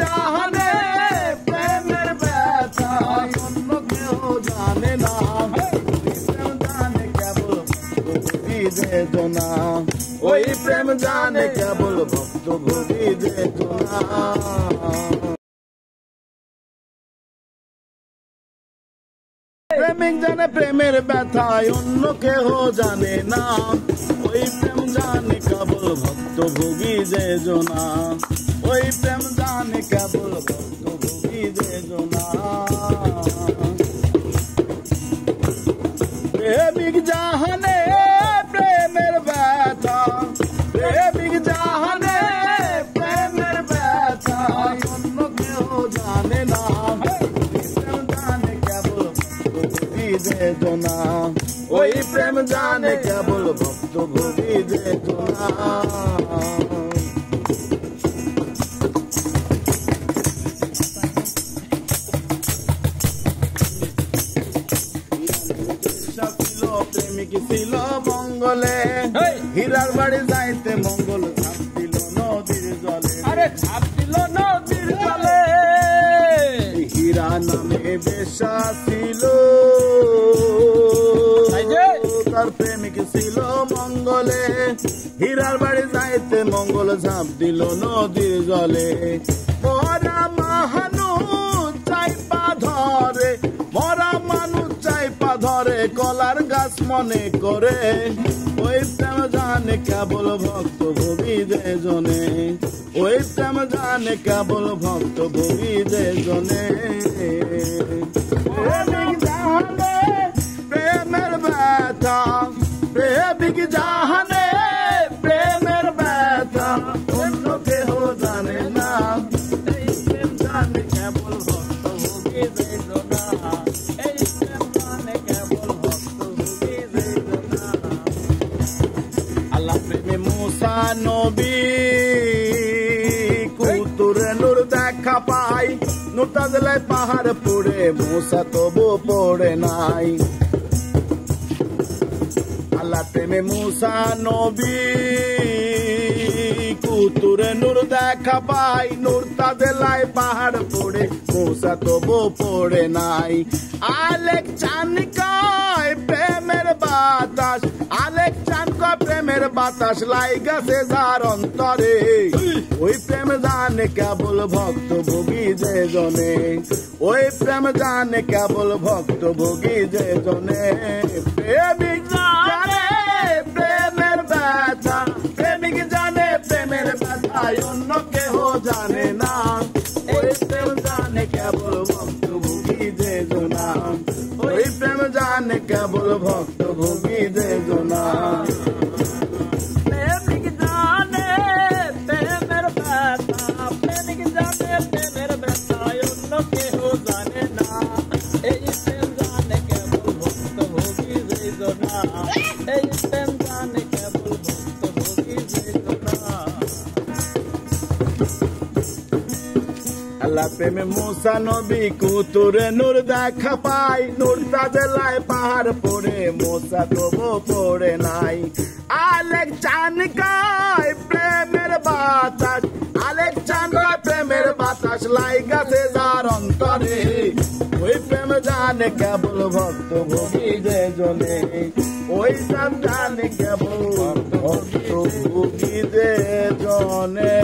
জানে প্রেমের ব্যথা অন্য কেউ জানে না, প্রেম জানে কেবল ভক্তভোগী যে জনা, ওই প্রেম জানে কেবল ভক্তভোগী যে জনা। প্রেমিক জানে প্রেমের ব্যথা অন্য কেহ জানে না, ওই প্রেম জানে কেবল ভক্তভোগী যে জনা, ওই প্রেম জানে কেবল ভক্তভোগী যে জনা। প্রেমিক জানে প্রেমের ব্যথা, প্রেমিক জানে প্রেমের ব্যথা অন্য কেহ জানে না, যে জনা, ওই প্রেম জানে কেবল ভক্তভোগী যে জনা। প্রেমিক ছিল মঙ্গলে, হীরার বাড়ি যাইতে মঙ্গল ছাপ দিল নদীর জলে, আরে ছাপ দিল নদীর জলে। হীরা নামে বেশা ছিল, তার প্রেমিক ছিল মঙ্গলে, হীরার বাড়ি যাইতে মঙ্গল ঝাঁপ দিল নদীর জলে। মরা মানুষ চাইপা ধরে, মরা মানুষ চাইপা ধরে কলার গাছ মনে করে, ওই প্রেম জানে কেবল ভক্তভোগী যে জনে, ওই প্রেম জানে কেবল ভক্তভোগী যে জনে। প্রেমিক জানে প্রেমের ব্যথা, প্রেমিক জানে প্রেমের ব্যথা অন্য কেহ জানে না, এই প্রেম জানে কেবল ভক্তভোগী যে জনা, এই প্রেম জানে কেবল ভক্তভোগী যে জনা। আল্লাহ প্রেমে মুসা নবী কুতুরে নূর দেখা পাই, নূরটা জেলায় পাহাড় পড়ে মুসা তবু পড়ে নাই। আল্লাহ প্রেমে মুসা নবী কুতুরে নূর দেখা পাই, নূরটা জেলায় পাহাড় পড়ে মুসা তবু পড়ে নাই। আলেক চান কয় প্রেমের বাতাস, আলেক চান কয় প্রেমের বাতাস লাইগাছে যার অন্তরে, ওই প্রেম জানে কেবল ভক্তভোগী যে জনে, ওই প্রেম জানে কেবল ভক্তভোগী যে জনে। প্রেমিক জানে প্রেমের ব্যথা, প্রেমিক জানে প্রেমের ব্যথা অন্য কেহ জানে না, ওই প্রেম জানে কেবল ভক্তভোগী যে জনা, ওই প্রেম জানে কেবল ভক্তভোগী যে জনা। প্রেমিক জানে প্রেমের ব্যথা, প্রেমিক জানে প্রেমের ব্যথা অন্য কেহ জানে না, এই প্রেম জানে কেবল ভক্তভোগী যে জনা, এই প্রেম জানে কেবল ভক্তভোগী যে জনা। আল্লাহ প্রেমে মুসা নবী কুতুরে নূর দেখা পাই, নূরটা জেলায় পাহাড় পড়ে মুসা তবু পড়ে নাই। আলেক চান কয় প্রেমের বাতাস, আলেক চান কয় প্রেমের বাতাস লাইগাছে যার অন্তরে, ওই প্রেম জানে কেবল ভক্তভোগী যে জনে, ওই প্রেম জানে কেবল ভক্তভোগী যে জনে।